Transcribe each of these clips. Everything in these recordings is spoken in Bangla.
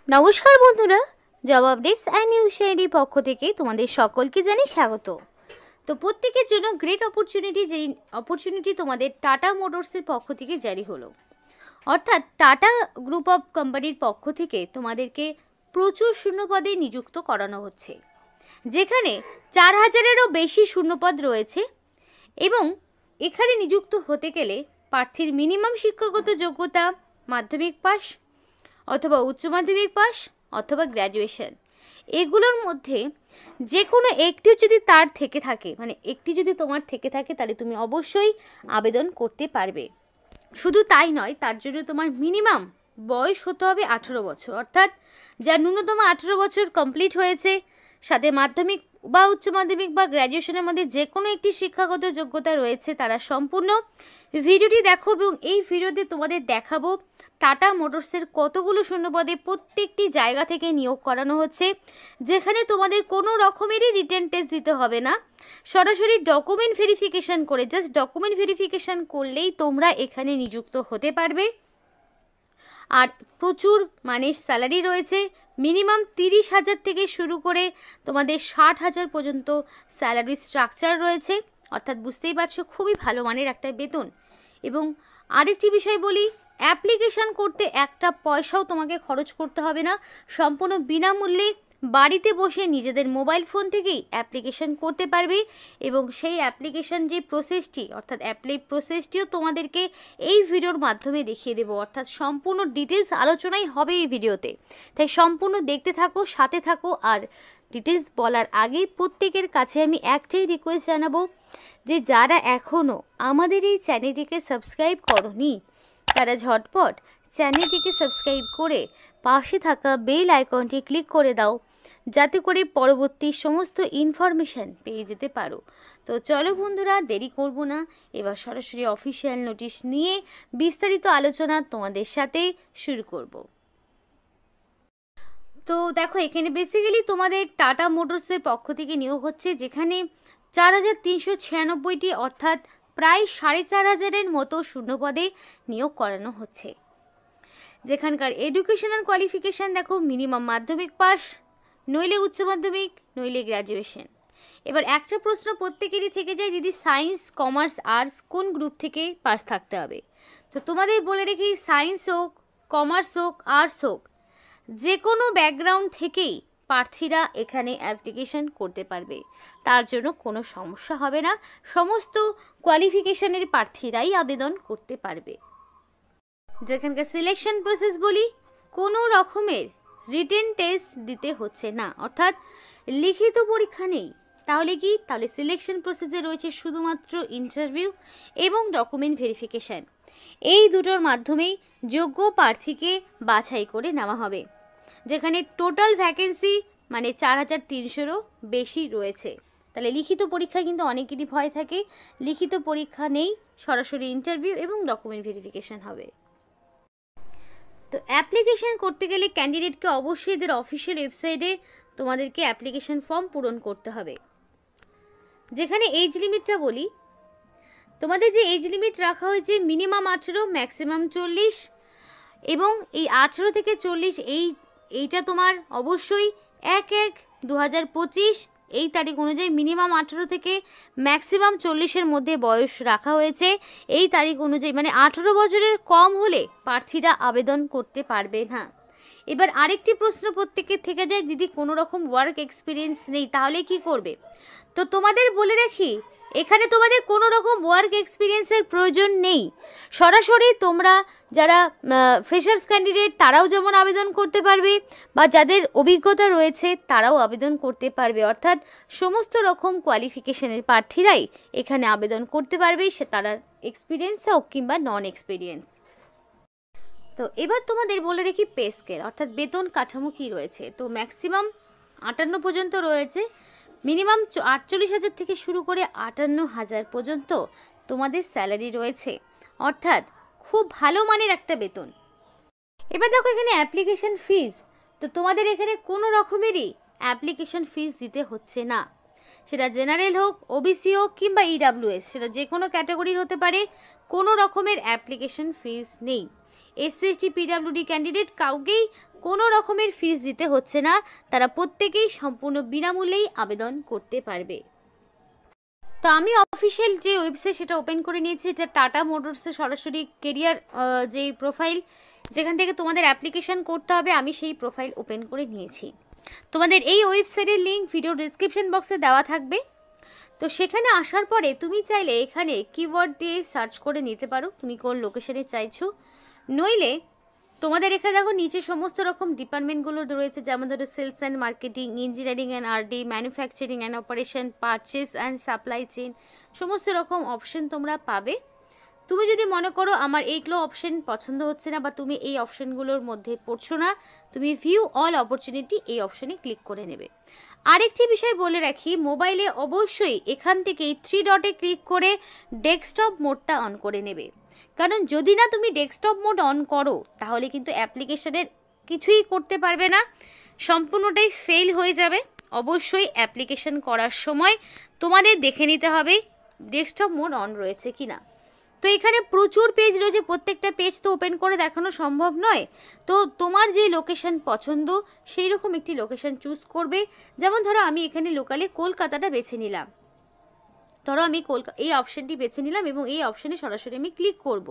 নমস্কার বন্ধুরা, জব আপডেটস অ্যান্ড নিউজ চ্যানেলের পক্ষ থেকে তোমাদের সকলকে জানাই স্বাগত। তো প্রত্যেকের জন্য গ্রেট অপরচুনিটি তোমাদের টাটা মোটরসের পক্ষ থেকে জারি হলো। অর্থাৎ টাটা গ্রুপ অফ কোম্পানির পক্ষ থেকে তোমাদেরকে প্রচুর শূন্যপদে নিযুক্ত করানো হচ্ছে, যেখানে 4000-এরও বেশি শূন্যপদ রয়েছে। এবং এখানে নিযুক্ত হতে গেলে প্রার্থীর মিনিমাম শিক্ষাগত যোগ্যতা মাধ্যমিক পাস অথবা উচ্চ মাধ্যমিক পাস অথবা গ্র্যাজুয়েশন, এগুলোর মধ্যে যে কোনো একটি যদি তার থেকে থাকে, মানে একটি যদি তোমার থেকে থাকে, তাহলে তুমি অবশ্যই আবেদন করতে পারবে। শুধু তাই নয়, তার জন্য তোমার মিনিমাম বয়স হতে হবে 18 বছর, অর্থাৎ যার ন্যূনতম 18 বছর কমপ্লিট হয়েছে, সাথে মাধ্যমিক বা উচ্চ মাধ্যমিক বা গ্র্যাজুয়েশনের মধ্যে যে কোনো একটি শিক্ষাগত যোগ্যতা রয়েছে, তারা সম্পূর্ণ ভিডিওটি দেখো। এবং এই ভিডিওতে তোমাদের দেখাবো টাটা মোটরসের কতগুলো শূন্যপদে প্রত্যেকটি জায়গা থেকে নিয়োগ করানো হচ্ছে, যেখানে তোমাদের কোনো রকমেরই রিটেন টেস্ট দিতে হবে না। সরাসরি ডকুমেন্ট ভেরিফিকেশান করে, জাস্ট ডকুমেন্ট ভেরিফিকেশান করলেই তোমরা এখানে নিযুক্ত হতে পারবে। আর প্রচুর মানে স্যালারি রয়েছে, মিনিমাম 30,000 থেকে শুরু করে তোমাদের 60,000 পর্যন্ত স্যালারি স্ট্রাকচার রয়েছে। অর্থাৎ বুঝতেই পারছো, খুবই ভালো মানের একটা বেতন। এবং আরেকটি বিষয় বলি, অ্যাপ্লিকেশান করতে একটা পয়সাও তোমাকে খরচ করতে হবে না, সম্পূর্ণ বিনামূল্যে বাড়িতে বসে নিজেদের মোবাইল ফোন থেকেই অ্যাপ্লিকেশান করতে পারবে। এবং সেই অ্যাপ্লিকেশান যে প্রসেসটি, অর্থাৎ অ্যাপ্লাই প্রসেসটিও তোমাদেরকে এই ভিডিওর মাধ্যমে দেখিয়ে দেবো। অর্থাৎ সম্পূর্ণ ডিটেলস আলোচনাই হবে এই ভিডিওতে, তাই সম্পূর্ণ দেখতে থাকো, সাথে থাকো। আর ডিটেলস বলার আগে প্রত্যেকের কাছে আমি একটাই রিকোয়েস্ট জানাবো, যে যারা এখনও আমাদের এই চ্যানেলটিকে সাবস্ক্রাইব করোনি, তারা ঝটপট চ্যানেলটিকে সাবস্ক্রাইব করে পাশে থাকা বেল আইকনটি ক্লিক করে দাও, যাতে করে পরবর্তী সমস্ত ইনফরমেশান পেয়ে যেতে পারো। তো চলো বন্ধুরা, দেরি করব না, এবার সরাসরি অফিসিয়াল নোটিশ নিয়ে বিস্তারিত আলোচনা তোমাদের সাথে শুরু করব। তো দেখো, এখানে বেসিক্যালি তোমাদের টাটা মোটরসের পক্ষ থেকে নিয়োগ হচ্ছে, যেখানে 4396টি অর্থাৎ প্রায় 4500-এর মতো শূন্যপদে নিয়োগ করানো হচ্ছে। যেখানকার এডুকেশনাল কোয়ালিফিকেশান দেখো, মিনিমাম মাধ্যমিক পাস, নইলে উচ্চ মাধ্যমিক, নইলে গ্র্যাজুয়েশন। এবার একটা প্রশ্ন প্রত্যেকেরই থেকে যায়, দিদি সায়েন্স, কমার্স, আর্টস কোন গ্রুপ থেকে পাস থাকতে হবে? তো তোমাদের বলে রেখি, সায়েন্স হোক, কমার্স হোক, আর্টস হোক, যে কোনো ব্যাকগ্রাউন্ড থেকেই প্রার্থীরা এখানে অ্যাপ্লিকেশন করতে পারবে, তার জন্য কোনো সমস্যা হবে না। সমস্ত কোয়ালিফিকেশানের প্রার্থীরাই আবেদন করতে পারবে। যেখানকার সিলেকশন প্রসেস বলি, কোনো রকমের রিটেন টেস্ট দিতে হচ্ছে না, অর্থাৎ লিখিত পরীক্ষা নেই। তাহলে কি? তাহলে সিলেকশন প্রসেসে রয়েছে শুধুমাত্র ইন্টারভিউ এবং ডকুমেন্ট ভেরিফিকেশান। এই দুটোর মাধ্যমেই যোগ্য প্রার্থীকে বাছাই করে নেওয়া হবে। যেখানে টোটাল ভ্যাকেন্সি মানে 4300-এরও বেশি রয়েছে। তাহলে লিখিত পরীক্ষা কিন্তু অনেকেরই ভয় থাকে, লিখিত পরীক্ষা নেই, সরাসরি ইন্টারভিউ এবং ডকুমেন্ট ভেরিফিকেশান হবে। তো অ্যাপ্লিকেশান করতে গেলে ক্যান্ডিডেটকে অবশ্যই এদের অফিসিয়াল ওয়েবসাইটে তোমাদেরকে অ্যাপ্লিকেশান ফর্ম পূরণ করতে হবে। যেখানে এজ লিমিটটা বলি, তোমাদের যে এজ লিমিট রাখা হয়েছে মিনিমাম 18, ম্যাক্সিমাম 40। এবং এই 18 থেকে 40 এইটা তোমার অবশ্যই 1/1/2025 এই তারিখ অনুযায়ী মিনিমাম 18 থেকে ম্যাক্সিমাম 40-এর মধ্যে বয়স রাখা হয়েছে। এই তারিখ অনুযায়ী মানে 18 বছরের কম হলে প্রার্থীরা আবেদন করতে পারবে না। এবার আরেকটি প্রশ্ন প্রত্যেকের থেকে যায়, দিদি কোনো রকম ওয়ার্ক এক্সপিরিয়েন্স নেই, তাহলে কি করবে? তো তোমাদের বলে রাখি, এখানে তোমাদের কোনো রকম ওয়ার্ক এক্সপিরিয়েন্সের প্রয়োজন নেই। সরাসরি তোমরা যারা ফ্রেশার্স ক্যান্ডিডেট, তারাও যেমন আবেদন করতে পারবে, বা যাদের অভিজ্ঞতা রয়েছে তারাও আবেদন করতে পারবে। অর্থাৎ সমস্ত রকম কোয়ালিফিকেশনের প্রার্থীরাই এখানে আবেদন করতে পারবে, সে তারা এক্সপিরিয়েন্স হোক কিংবা নন এক্সপিরিয়েন্স। তো এবার তোমাদের বলে রাখি পে স্কেল, অর্থাৎ বেতন কাঠামো কী রয়েছে। তো ম্যাক্সিমাম 58 পর্যন্ত রয়েছে, মিনিমাম 48,000 থেকে শুরু করে 58,000 পর্যন্ত তোমাদের স্যালারি রয়েছে। অর্থাৎ খুব ভালো মানের একটা বেতন। এবার দেখো এখানে অ্যাপ্লিকেশন ফিজ, তো তোমাদের এখানে কোনো রকমেরই অ্যাপ্লিকেশন ফিজ দিতে হচ্ছে না। সেটা জেনারেল হোক, ওবিসি হোক কিংবা ইডাব্লিউএস, সেটা যে কোনো ক্যাটাগরির হতে পারে, কোনো রকমের অ্যাপ্লিকেশন ফিজ নেই। এসসি এসটি পিডাব্লিউডি ক্যান্ডিডেট কাউকেই কোনো রকমের ফিস দিতে হচ্ছে না, তারা প্রত্যেকেই সম্পূর্ণ বিনামূল্যেই আবেদন করতে পারবে। তো আমি অফিসিয়াল যে ওয়েবসাইট সেটা ওপেন করে নিয়েছি, এটা টাটা মোটরসের সরাসরি কেরিয়ার যে প্রোফাইল যেখান থেকে তোমাদের অ্যাপ্লিকেশন করতে হবে, আমি সেই প্রোফাইল ওপেন করে নিয়েছি। তোমাদের এই ওয়েবসাইটের লিঙ্ক ভিডিও ডিসক্রিপশন বক্সে দেওয়া থাকবে। তো সেখানে আসার পরে তুমি চাইলে এখানে কিওয়ার্ড দিয়ে সার্চ করে নিতে পারো তুমি কোন লোকেশনে চাইছো। নইলে তোমাদের এখানে দেখো নিচে সমস্ত রকম ডিপার্টমেন্টগুলো রয়েছে, যেমন ধরো sales and marketing, engineering and RD, manufacturing and operation, purchase and supply chain, সমস্ত রকম অপশন তোমরা পাবে। তুমি যদি মনে করো আমার এইগুলো অপশন পছন্দ হচ্ছে না বা তুমি এই অপশনগুলোর মধ্যে পড়ছো না, তুমি ভিউ অল অপরচুনিটি এই অপশনে ক্লিক করে নেবে। আরেকটি বিষয় বলে রাখি, মোবাইলে অবশ্যই এখান থেকে 3 ডটে ক্লিক করে ডেস্কটপ মোডটা অন করে নেবে, কারণ যদি না তুমি ডেস্কটপ মোড অন করো তাহলে কিন্তু অ্যাপ্লিকেশনের কিছুই করতে পারবে না, সম্পূর্ণটাই ফেল হয়ে যাবে। অবশ্যই অ্যাপ্লিকেশন করার সময় তোমাদের দেখে নিতে হবে ডেস্কটপ মোড অন রয়েছে কিনা। তো এখানে প্রচুর পেজ রয়েছে, প্রত্যেকটা পেজ তো ওপেন করে দেখানো সম্ভব নয়। তো তোমার যে লোকেশন পছন্দ সেই রকম একটি লোকেশন চুজ করবে। যেমন ধরো আমি এখানে লোকালে কলকাতাটা বেছে নিলাম, ধরো আমি এই অপশানটি বেছে নিলাম এবং এই অপশানে সরাসরি আমি ক্লিক করব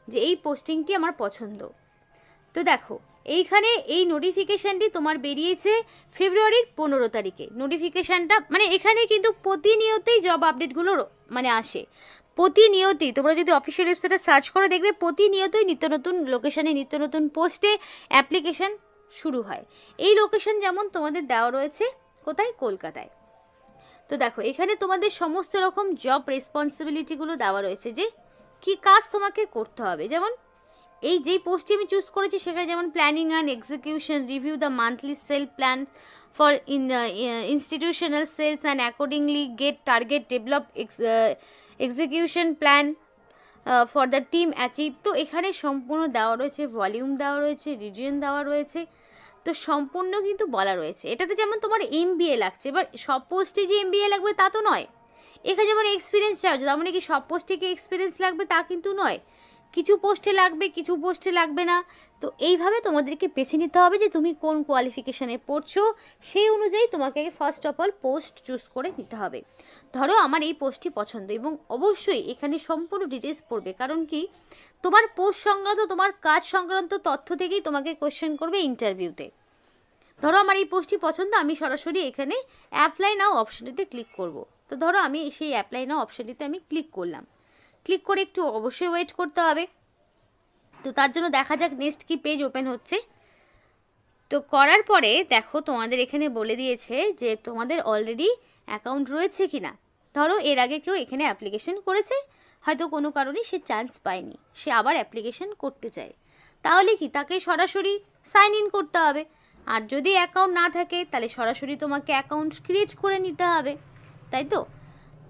যে এই পোস্টিংটি আমার পছন্দ। তো দেখো এইখানে এই নোটিফিকেশানটি তোমার বেরিয়েছে ফেব্রুয়ারির 15 তারিখে। নোটিফিকেশানটা মানে এখানে কিন্তু প্রতিনিয়তই জব আপডেটগুলো মানে আসে, প্রতিনিয়তই। তোমরা যদি অফিসিয়াল ওয়েবসাইটে সার্চ করে দেখবে প্রতিনিয়তই নিত্য নতুন লোকেশানে নিত্য নতুন পোস্টে অ্যাপ্লিকেশান শুরু হয়। এই লোকেশান যেমন তোমাদের দেওয়া রয়েছে কোথায়, কলকাতায়। তো দেখো এখানে তোমাদের সমস্ত রকম জব রেসপন্সিবিলিটিগুলো দেওয়া রয়েছে যে কি কাজ তোমাকে করতে হবে। যেমন এই যেই পোস্টটি আমি চুজ করেছি সেখানে যেমন planning and execution, review the monthly sale plan for institutional sales and accordingly get target develop execution plan for the team achieve. তো এখানে সম্পূর্ণ দেওয়া রয়েছে, ভলিউম দেওয়া রয়েছে, রিজিয়ন দেওয়া রয়েছে, তো সম্পূর্ণ কিন্তু বলা রয়েছে। এটাতে যেমন তোমার MBA লাগছে, এবার সব পোস্টে যে MBA লাগবে তা তো নয়। এখানে যেমন এক্সপিরিয়েন্স চাও, তার মানে কি সব পোস্টে কি এক্সপিরিয়েন্স লাগবে তা কিন্তু নয়, কিছু পোস্টে লাগবে কিছু পোস্টে লাগবে না। তো এইভাবে তোমাদেরকে বেছে নিতে হবে যে তুমি কোন কোয়ালিফিকেশানে পড়ছো, সেই অনুযায়ী তোমাকে first of all post choose করে নিতে হবে। ধরো আমার এই পোস্টটি পছন্দ এবং অবশ্যই এখানে সম্পূর্ণ ডিটেলস পড়বে, কারণ কি তোমার পোস্ট সংক্রান্ত তোমার কাজ সংক্রান্ত তথ্য থেকেই তোমাকে কোয়েশ্চেন করবে ইন্টারভিউতে। ধরো আমার এই পোস্টটি পছন্দ, আমি সরাসরি এখানে অ্যাপ্লাই নাও অপশনটিতে ক্লিক করব। তো ধরো আমি সেই অ্যাপ্লাই নাও অপশনটিতে আমি ক্লিক করলাম, ক্লিক করে একটু অবশ্যই ওয়েট করতে হবে। তো তার জন্য দেখা যাক নেক্সট কি পেজ ওপেন হচ্ছে। তো করার পরে দেখো তোমাদের এখানে বলে দিয়েছে যে তোমাদের অলরেডি অ্যাকাউন্ট রয়েছে কি না। ধরো এর আগে কেউ এখানে অ্যাপ্লিকেশন করেছে, হয়তো কোনো কারণে সে চান্স পায়নি, সে আবার অ্যাপ্লিকেশন করতে চায়, তাহলে কি তাকে সরাসরি সাইন ইন করতে হবে। আর যদি অ্যাকাউন্ট না থাকে তাহলে সরাসরি তোমাকে অ্যাকাউন্ট ক্রিয়েট করে নিতে হবে, তাই তো।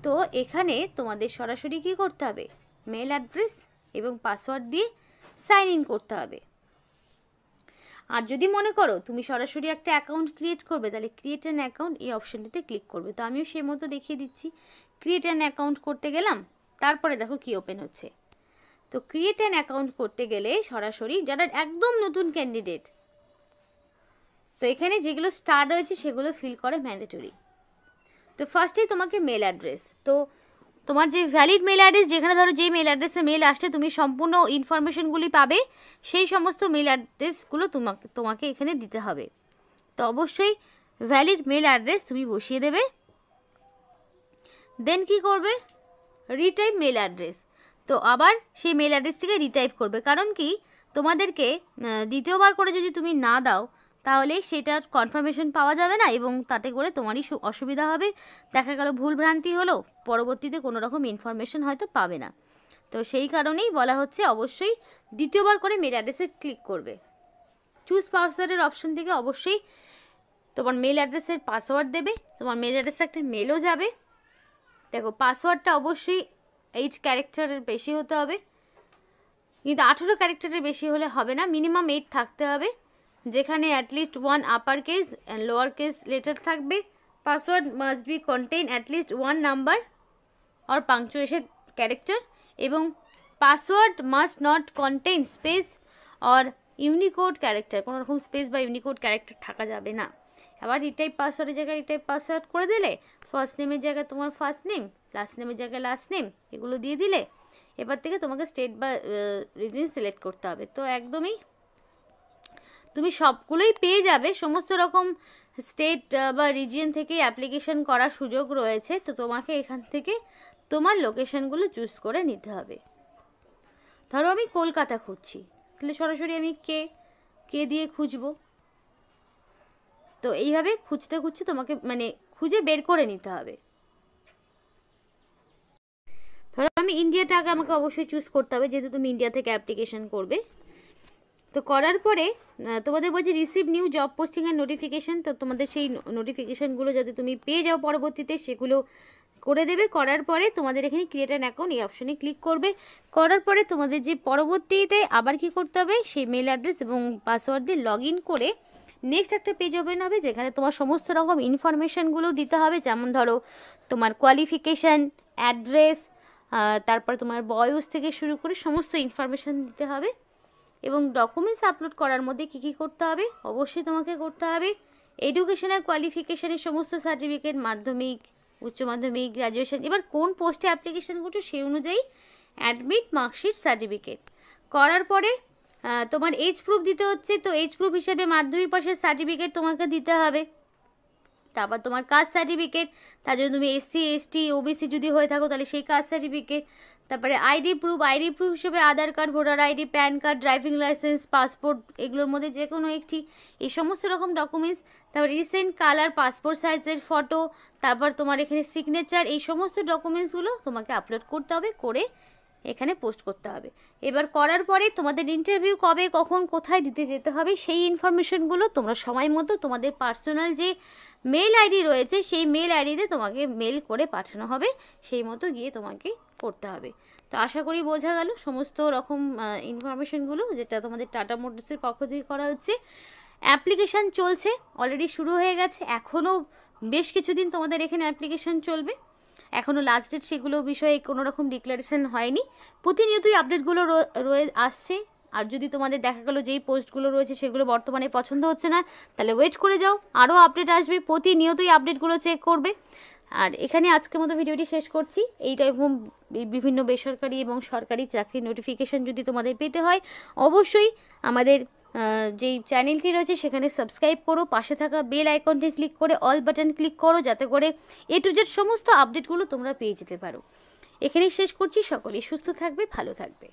তো এখানে তোমাদের সরাসরি কি করতে হবে, মেল অ্যাড্রেস এবং পাসওয়ার্ড দিয়ে সাইন ইন করতে হবে। আর যদি মনে করো তুমি সরাসরি একটা অ্যাকাউন্ট ক্রিয়েট করবে তাহলে ক্রিয়েট অ্যান অ্যাকাউন্ট এই অপশনটিতে ক্লিক করবে। তো আমিও সেই মতো দেখিয়ে দিচ্ছি, ক্রিয়েট অ্যান অ্যাকাউন্ট করতে গেলাম, তারপরে দেখো কি ওপেন হচ্ছে। তো ক্রিয়েট অ্যান অ্যাকাউন্ট করতে গেলে সরাসরি যারা একদম নতুন ক্যান্ডিডেট, তো এখানে যেগুলো স্টার রয়েছে সেগুলো ফিল করে ম্যান্ডেটরি। তো ফার্স্টেই তোমাকে মেল অ্যাড্রেস, তো তোমার যে ভ্যালিড মেল অ্যাড্রেস, যেখানে ধরো যে মেল অ্যাড্রেসে মেল আসছে তুমি সম্পূর্ণ ইনফরমেশনগুলি পাবে, সেই সমস্ত মেল অ্যাড্রেসগুলো তোমাকে এখানে দিতে হবে। তো অবশ্যই ভ্যালিড মেল অ্যাড্রেস তুমি বসিয়ে দেবে। দেন কি করবে, রিটাইপ মেল অ্যাড্রেস। তো আবার সেই মেল অ্যাড্রেসটিকে রিটাইপ করবে, কারণ কি তোমাদেরকে দ্বিতীয়বার করে যদি তুমি না দাও তাহলে সেটার কনফার্মেশন পাওয়া যাবে না এবং তাতে করে তোমারই অসুবিধা হবে। দেখা গেল ভুলভ্রান্তি হলো, পরবর্তীতে কোনো রকম ইনফরমেশন হয়তো পাবে না। তো সেই কারণেই বলা হচ্ছে অবশ্যই দ্বিতীয়বার করে মেল অ্যাড্রেসে ক্লিক করবে। চুজ পাসওয়ার্ডের অপশন থেকে অবশ্যই তোমার মেল অ্যাড্রেসের পাসওয়ার্ড দেবে, তোমার মেল অ্যাড্রেসে একটা মেলও যাবে। দেখো পাসওয়ার্ডটা অবশ্যই 8 ক্যারেক্টারের বেশি হতে হবে, কিন্তু 18 ক্যারেক্টারের বেশি হলে হবে না, মিনিমাম 8 থাকতে হবে, যেখানে at least 1 upper case and lower case letter থাকবে। Password must be contain at least 1 number or punctuation character এবং password must not contain space or unicode character, কোনো রকম স্পেস বা ইউনিকোড ক্যারেক্টার থাকা যাবে না। আবার রিটাইপ পাসওয়ার্ডের জায়গায় রিটাইপ পাসওয়ার্ড করে দিলে, ফার্স্ট নেমের জায়গায় তোমার ফার্স্ট নেম, লাস্ট নেমের জায়গায় লাস্ট নেম, এগুলো দিয়ে দিলে এবার থেকে তোমাকে স্টেট বা রিজন সিলেক্ট করতে হবে। তো একদমই তুমি সবগুলোই পেয়ে যাবে, সমস্ত রকম স্টেট বা রিজিয়ন থেকে অ্যাপ্লিকেশন করার সুযোগ রয়েছে। তো তোমাকে এখান থেকে তোমার লোকেশনগুলো চুজ করে নিতে হবে। ধরো আমি কলকাতা খুঁজছি, তাহলে সরাসরি আমি কে দিয়ে খুঁজবো। তো এইভাবে খুঁজতে খুঁজতে তোমাকে মানে খুঁজে বের করে নিতে হবে। ধরো আমি ইন্ডিয়াটাকে আমাকে অবশ্যই চুজ করতে হবে, যেহেতু তুমি ইন্ডিয়া থেকে অ্যাপ্লিকেশন করবে। তো করার পরে তোমাদের বলছি receive new job posting and notification. তো তোমাদের সেই নোটিফিকেশানগুলো যাতে তুমি পেয়ে যাও পরবর্তীতে, সেগুলো করে দেবে। করার পরে তোমাদের এখানে ক্রিয়েট অ্যান অ্যাকাউন্ট এই অপশানে ক্লিক করবে। করার পরে তোমাদের যে পরবর্তীতে আবার কি করতে হবে, সেই মেল অ্যাড্রেস এবং পাসওয়ার্ড দিয়ে লগ ইন করে নেক্সট একটা পেজ ওপেন হবে, যেখানে তোমার সমস্ত রকম ইনফরমেশানগুলো দিতে হবে। যেমন ধরো তোমার কোয়ালিফিকেশান, অ্যাড্রেস, তারপর তোমার বয়স থেকে শুরু করে সমস্ত ইনফরমেশান দিতে হবে। এবং ডকুমেন্টস আপলোড করার মধ্যে কী কী করতে হবে, অবশ্যই তোমাকে করতে হবে এডুকেশনাল কোয়ালিফিকেশানের সমস্ত সার্টিফিকেট, মাধ্যমিক, উচ্চ মাধ্যমিক, গ্র্যাজুয়েশন। এবার কোন পোস্টে অ্যাপ্লিকেশান করছো সেই অনুযায়ী অ্যাডমিট, মার্কশিট, সার্টিফিকেট। করার পরে তোমার এজ প্রুফ দিতে হচ্ছে। তো এজ প্রুফ হিসেবে মাধ্যমিক পাশের সার্টিফিকেট তোমাকে দিতে হবে। তারপর তোমার কাস্ট সার্টিফিকেট, তার জন্য তুমি এসসি, এসটি, ওবিসি যদি হয়ে থাকো তাহলে সেই কাস্ট সার্টিফিকেট। তারপরে আইডি প্রুফ হিসেবে Aadhaar card, voter ID, PAN card, driving licence, passport, এগুলোর মধ্যে যে কোনো একটি, এই সমস্ত রকম ডকুমেন্টস। তারপর রিসেন্ট কালার পাসপোর্ট সাইজের ফটো, তারপর তোমার এখানে সিগনেচার, এই সমস্ত ডকুমেন্টসগুলো তোমাকে আপলোড করতে হবে, করে এখানে পোস্ট করতে হবে। এবার করার পরে তোমাদের ইন্টারভিউ কবে, কখন, কোথায় দিতে যেতে হবে সেই ইনফরমেশনগুলো তোমরা সময় মতো তোমাদের পার্সোনাল যে মেল আইডি রয়েছে সেই মেল আইডিতে তোমাকে মেল করে পাঠানো হবে, সেই মতো গিয়ে তোমাকে করতে হবে। তো আশা করি বোঝা গেল সমস্ত রকম ইনফরমেশনগুলো, যেটা তোমাদের টাটা মোটরসের পক্ষ থেকে করা হচ্ছে। অ্যাপ্লিকেশান চলছে, অলরেডি শুরু হয়ে গেছে, এখনও বেশ কিছুদিন তোমাদের এখানে অ্যাপ্লিকেশান চলবে। এখনও লাস্ট ডেট সেগুলো বিষয়ে কোনো রকম ডিক্লারেশন হয়নি। প্রতিনিয়তই আপডেটগুলো আসছে। আর যদি তোমাদের দেখা গেলো যেই পোস্টগুলো রয়েছে সেগুলো বর্তমানে পছন্দ হচ্ছে না, তাহলে ওয়েট করে যাও, আরও আপডেট আসবে। প্রতিনিয়তই আপডেটগুলো চেক করবে। আর এখানে আজকের মতো ভিডিওটি শেষ করছি। এই টাইপ বিভিন্ন বেসরকারি এবং সরকারি চাকরির নোটিফিকেশান যদি তোমাদের পেতে হয়, অবশ্যই আমাদের যেই চ্যানেলটি রয়েছে সেখানে সাবস্ক্রাইব করো, পাশে থাকা বেল আইকনটি ক্লিক করে অল বাটন ক্লিক করো, যাতে করে এ টু জেড সমস্ত আপডেটগুলো তোমরা পেয়ে যেতে পারো। এখানেই শেষ করছি। সকলেই সুস্থ থাকবে, ভালো থাকবে।